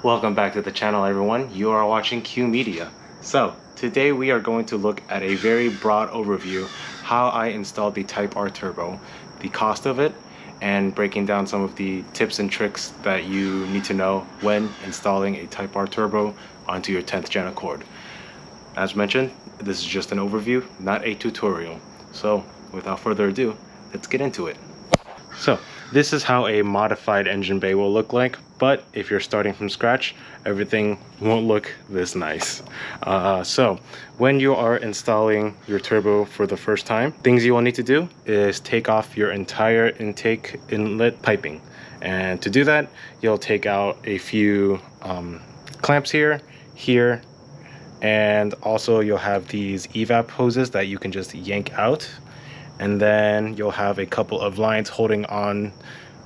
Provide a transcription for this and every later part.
Welcome back to the channel, everyone. You are watching Q Media. So today we are going to look at a very broad overview how I installed the Type R turbo, the cost of it, and breaking down some of the tips and tricks that you need to know when installing a Type R turbo onto your 10th gen Accord. As mentioned, this is just an overview, not a tutorial. So without further ado, let's get into it. So this is how a modified engine bay will look like, but if you're starting from scratch, everything won't look this nice. So when you are installing your turbo for the first time, things you will need to do is take off your entire intake inlet piping. And to do that, you'll take out a few clamps here, and also you'll have these evap hoses that you can just yank out. And then you'll have a couple of lines holding on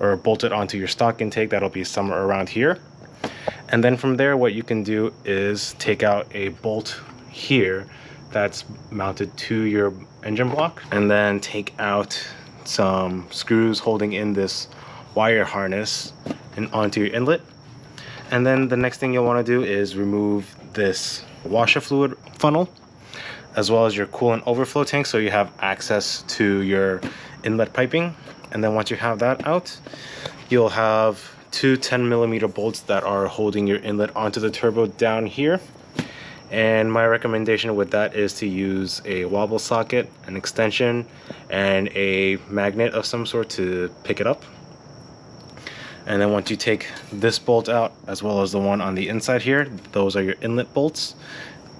or bolted onto your stock intake that'll be somewhere around here. And then from there, what you can do is take out a bolt here that's mounted to your engine block, and then take out some screws holding in this wire harness and onto your inlet. And then the next thing you'll want to do is remove this washer fluid funnel, as well as your coolant overflow tank, so you have access to your inlet piping. And then once you have that out, you'll have two 10mm bolts that are holding your inlet onto the turbo down here. And my recommendation with that is to use a wobble socket, an extension, and a magnet of some sort to pick it up. And then once you take this bolt out, as well as the one on the inside here, those are your inlet bolts.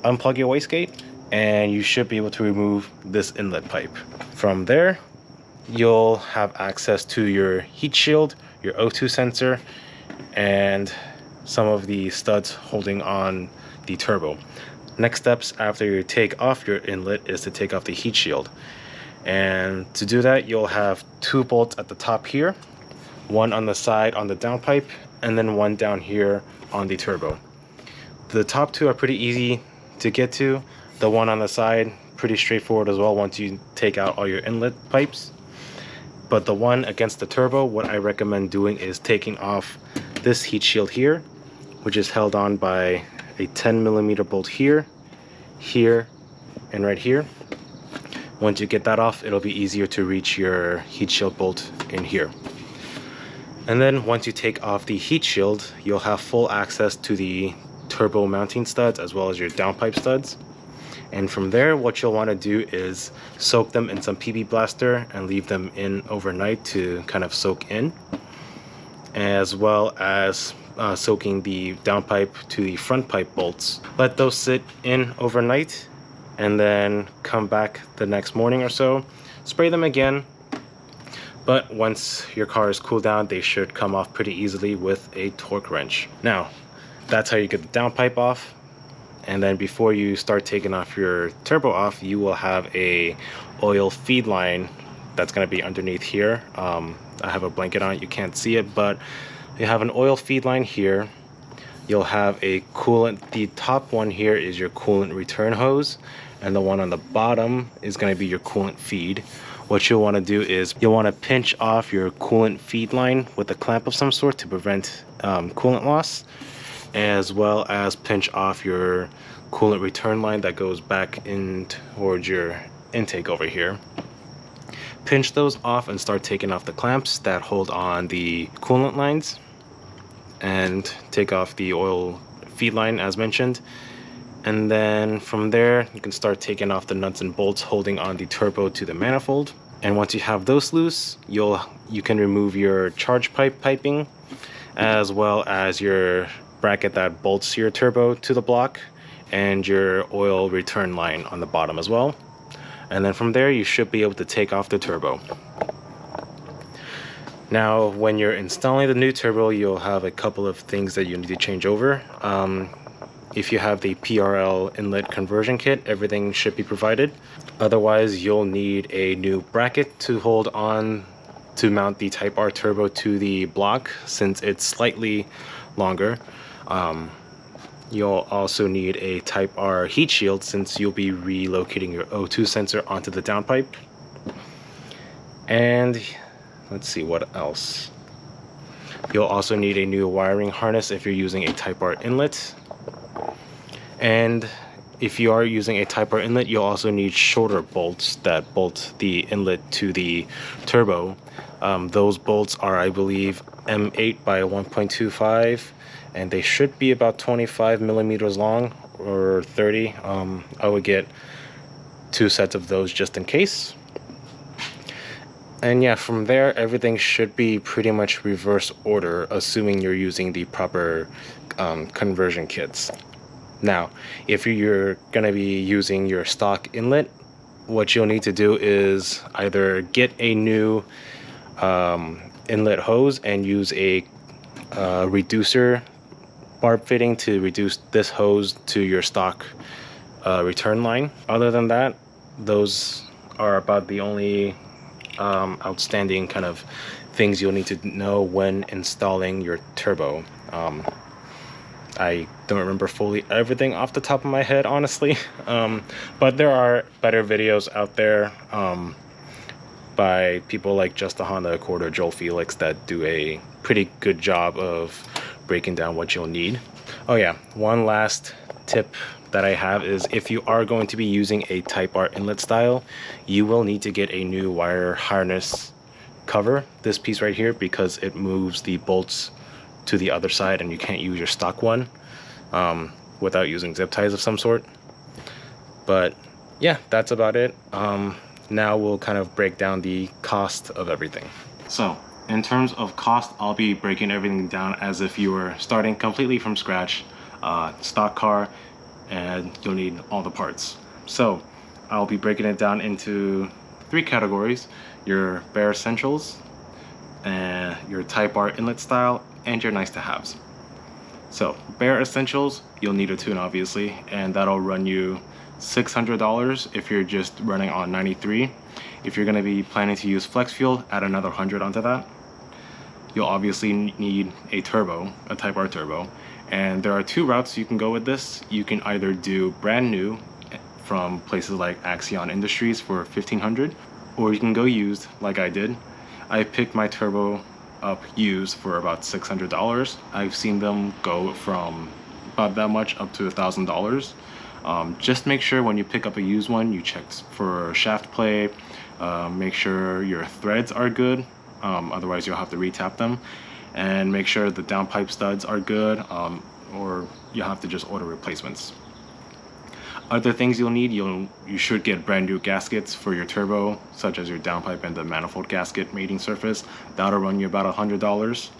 Unplug your wastegate, and you should be able to remove this inlet pipe. From there, you'll have access to your heat shield, your O2 sensor, and some of the studs holding on the turbo. Next steps after you take off your inlet is to take off the heat shield. And to do that, you'll have two bolts at the top here, one on the side on the downpipe, and then one down here on the turbo. The top two are pretty easy to get to. The one on the side, pretty straightforward as well once you take out all your inlet pipes. But the one against the turbo, what I recommend doing is taking off this heat shield here, which is held on by a 10mm bolt here, and right here. Once you get that off, it'll be easier to reach your heat shield bolt in here. And then once you take off the heat shield, you'll have full access to the turbo mounting studs as well as your downpipe studs. And from there, what you'll want to do is soak them in some PB Blaster and leave them in overnight to kind of soak in, as well as soaking the downpipe to the front pipe bolts. Let those sit in overnight, and then come back the next morning or so, spray them again. But once your car is cooled down, they should come off pretty easily with a torque wrench. Now, that's how you get the downpipe off. And then before you start taking off your turbo off, you will have a oil feed line that's going to be underneath here. I have a blanket on it, you can't see it, but you have an oil feed line here. You'll have a coolant. The top one here is your coolant return hose, and the one on the bottom is going to be your coolant feed. What you'll want to do is you'll want to pinch off your coolant feed line with a clamp of some sort to prevent coolant loss, as well as pinch off your coolant return line that goes back in towards your intake over here. Pinch those off and start taking off the clamps that hold on the coolant lines, and take off the oil feed line as mentioned. And then from there, you can start taking off the nuts and bolts holding on the turbo to the manifold. And once you have those loose, you can remove your charge pipe piping, as well as your bracket that bolts your turbo to the block, and your oil return line on the bottom as well. And then from there, you should be able to take off the turbo. Now, when you're installing the new turbo, you'll have a couple of things that you need to change over. If you have the PRL inlet conversion kit, everything should be provided. Otherwise, you'll need a new bracket to hold on to mount the Type R turbo to the block, since it's slightly longer. You'll also need a Type R heat shield, since you'll be relocating your O2 sensor onto the downpipe. And let's see what else. You'll also need a new wiring harness if you're using a Type R inlet. And if you are using a Type R inlet, you'll also need shorter bolts that bolt the inlet to the turbo. Those bolts are, I believe, M8 by 1.25, and they should be about 25 millimeters long or 30. I would get 2 sets of those just in case. And yeah, from there, everything should be pretty much reverse order, assuming you're using the proper conversion kits. Now, if you're going to be using your stock inlet, what you'll need to do is either get a new inlet hose and use a reducer barb fitting to reduce this hose to your stock return line. Other than that, those are about the only outstanding kind of things you'll need to know when installing your turbo. I don't remember fully everything off the top of my head, honestly, but there are better videos out there by people like Just the Honda Accord or Joel Felix that do a pretty good job of breaking down what you'll need. Oh yeah, one last tip that I have is if you are going to be using a Type R inlet style, you will need to get a new wire harness cover, this piece right here, because it moves the bolts to the other side and you can't use your stock one without using zip ties of some sort. But yeah, that's about it. Now we'll kind of break down the cost of everything. So in terms of cost, I'll be breaking everything down as if you were starting completely from scratch, stock car, and you'll need all the parts. So I'll be breaking it down into 3 categories: your bare essentials, and your Type R inlet style, and your nice to haves. So bare essentials, you'll need a tune obviously, and that'll run you $600 if you're just running on 93. If you're going to be planning to use flex fuel, add another 100 onto that. You'll obviously need a turbo, a Type R turbo, and there are 2 routes you can go with this. You can either do brand new from places like Axion Industries for $1,500, or you can go used like I did. I picked my turbo up used for about $600. I've seen them go from about that much up to $1,000. Just make sure when you pick up a used one, you check for shaft play, make sure your threads are good, otherwise you'll have to retap them, and make sure the downpipe studs are good, or you'll have to just order replacements. Other things you'll need, you should get brand new gaskets for your turbo, such as your downpipe and the manifold gasket mating surface. That'll run you about $100.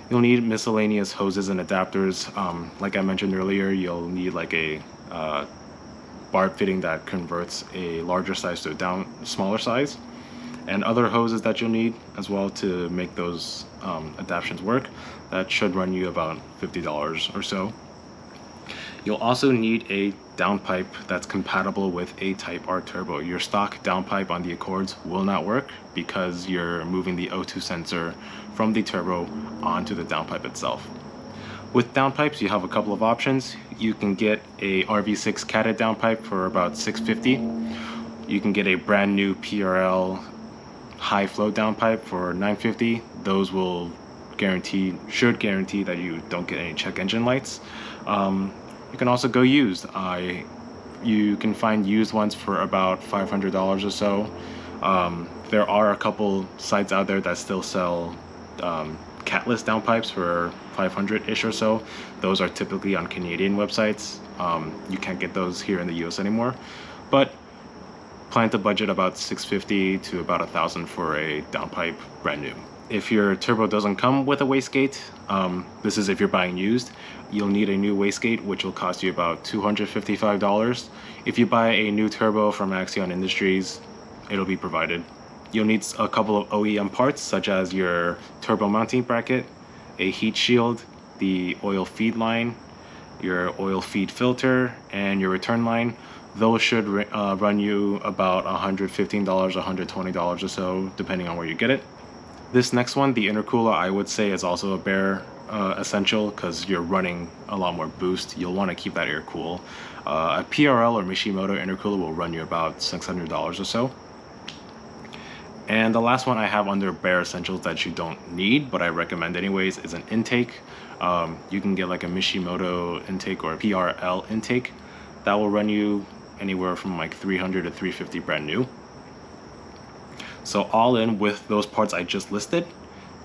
You'll need miscellaneous hoses and adapters. Like I mentioned earlier, you'll need like a barb fitting that converts a larger size to a smaller size, and other hoses that you'll need as well to make those adaptions work. That should run you about $50 or so. You'll also need a downpipe that's compatible with a Type R turbo. Your stock downpipe on the Accords will not work because you're moving the O2 sensor from the turbo onto the downpipe itself. With downpipes, you have a couple of options. You can get a RV6 catted downpipe for about $650. You can get a brand new PRL high flow downpipe for $950. Those will should guarantee that you don't get any check engine lights. You can also go used. You can find used ones for about $500 or so. There are a couple sites out there that still sell catless downpipes for $500-ish or so. Those are typically on Canadian websites. You can't get those here in the US anymore, but plan to budget about $650 to about $1,000 for a downpipe brand new. If your turbo doesn't come with a wastegate, this is if you're buying used, you'll need a new wastegate, which will cost you about $255. If you buy a new turbo from Axion Industries, it'll be provided. You'll need a couple of OEM parts, such as your turbo mounting bracket, a heat shield, the oil feed line, your oil feed filter, and your return line. Those should run you about $115, $120 or so, depending on where you get it. This next one, the intercooler, I would say is also a bare essential because you're running a lot more boost. You'll want to keep that air cool. A PRL or Mishimoto intercooler will run you about $600 or so. And the last one I have under bare essentials that you don't need, but I recommend anyways, is an intake. You can get like a Mishimoto intake or a PRL intake. That will run you anywhere from like $300 to $350 brand new. So all in with those parts I just listed,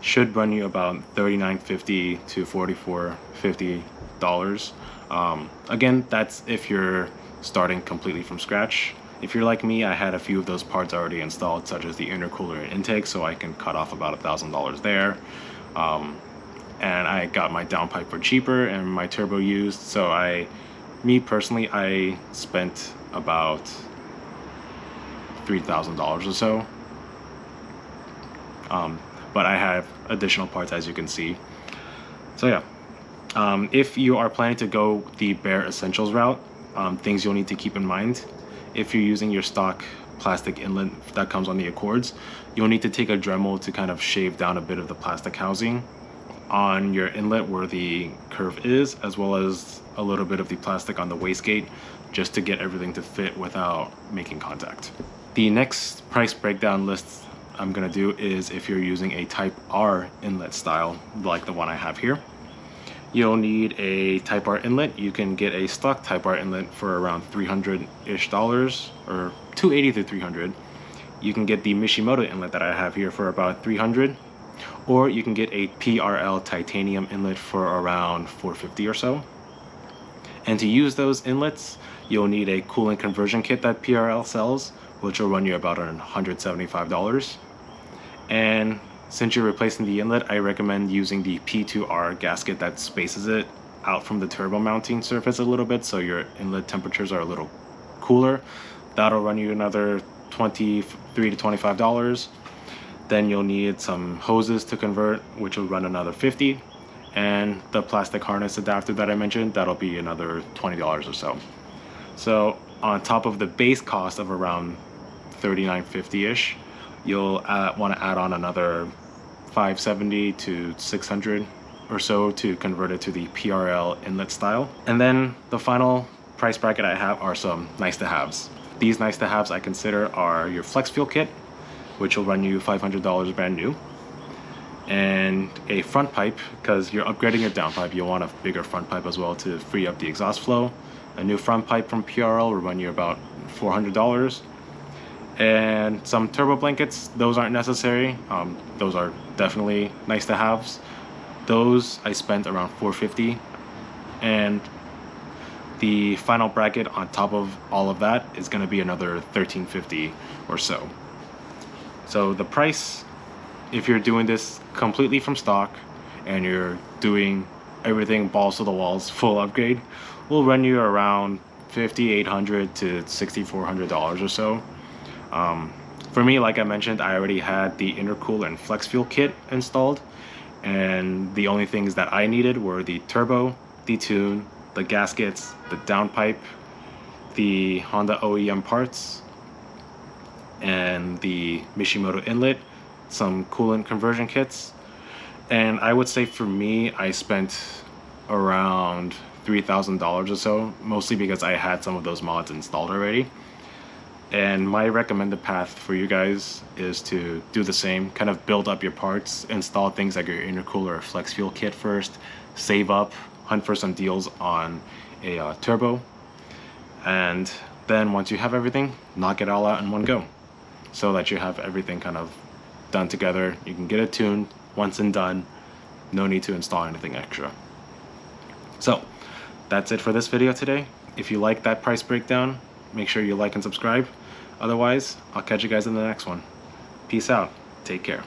should run you about $39.50 to $44.50. Again, that's if you're starting completely from scratch. If you're like me, I had a few of those parts already installed, such as the intercooler and intake, so I can cut off about $1,000 there. And I got my downpipe for cheaper and my turbo used, so me personally, I spent about $3,000 or so. But I have additional parts, as you can see. So yeah, if you are planning to go the bare essentials route, things you'll need to keep in mind. If you're using your stock plastic inlet that comes on the Accords, you'll need to take a Dremel to kind of shave down a bit of the plastic housing on your inlet where the curve is, as well as a little bit of the plastic on the wastegate, just to get everything to fit without making contact. The next price breakdown list I'm gonna do is if you're using a Type R inlet style, like the one I have here. You'll need a Type R inlet. You can get a stock Type R inlet for around $300-ish, or $280 to $300. You can get the Mishimoto inlet that I have here for about $300, or you can get a PRL titanium inlet for around $450 or so. And to use those inlets, you'll need a coolant conversion kit that PRL sells, which will run you about $175. And since you're replacing the inlet, I recommend using the P2R gasket that spaces it out from the turbo mounting surface a little bit, so your inlet temperatures are a little cooler. That'll run you another $23 to $25. Then you'll need some hoses to convert, which will run another $50. And the plastic harness adapter that I mentioned, that'll be another $20 or so. So on top of the base cost of around $39.50-ish, you'll want to add on another $570 to $600 or so to convert it to the PRL inlet style. And then the final price bracket I have are some nice to haves. These nice to haves I consider are your Flex Fuel kit, which will run you $500 brand new, and a front pipe, because you're upgrading your downpipe, you'll want a bigger front pipe as well to free up the exhaust flow. A new front pipe from PRL will run you about $400. And some turbo blankets, those aren't necessary. Those are definitely nice to haves. Those I spent around $450, and the final bracket on top of all of that is going to be another $13.50 or so. So the price, if you're doing this completely from stock and you're doing everything balls to the walls, full upgrade, will run you around $5,800 to $6,400 or so. For me, like I mentioned, I already had the intercooler and Flex Fuel kit installed, and the only things that I needed were the turbo, the tune, the gaskets, the downpipe, the Honda OEM parts, and the Mishimoto Inlet, some coolant conversion kits. And I would say for me, I spent around $3,000 or so, mostly because I had some of those mods installed already. And my recommended path for you guys is to do the same, kind of build up your parts, install things like your intercooler or Flex Fuel kit first, save up, hunt for some deals on a turbo, and then once you have everything, knock it all out in one go, so that you have everything kind of done together. You can get it tuned once and done, no need to install anything extra. So that's it for this video today. If you like that price breakdown, make sure you like and subscribe. Otherwise, I'll catch you guys in the next one. Peace out. Take care.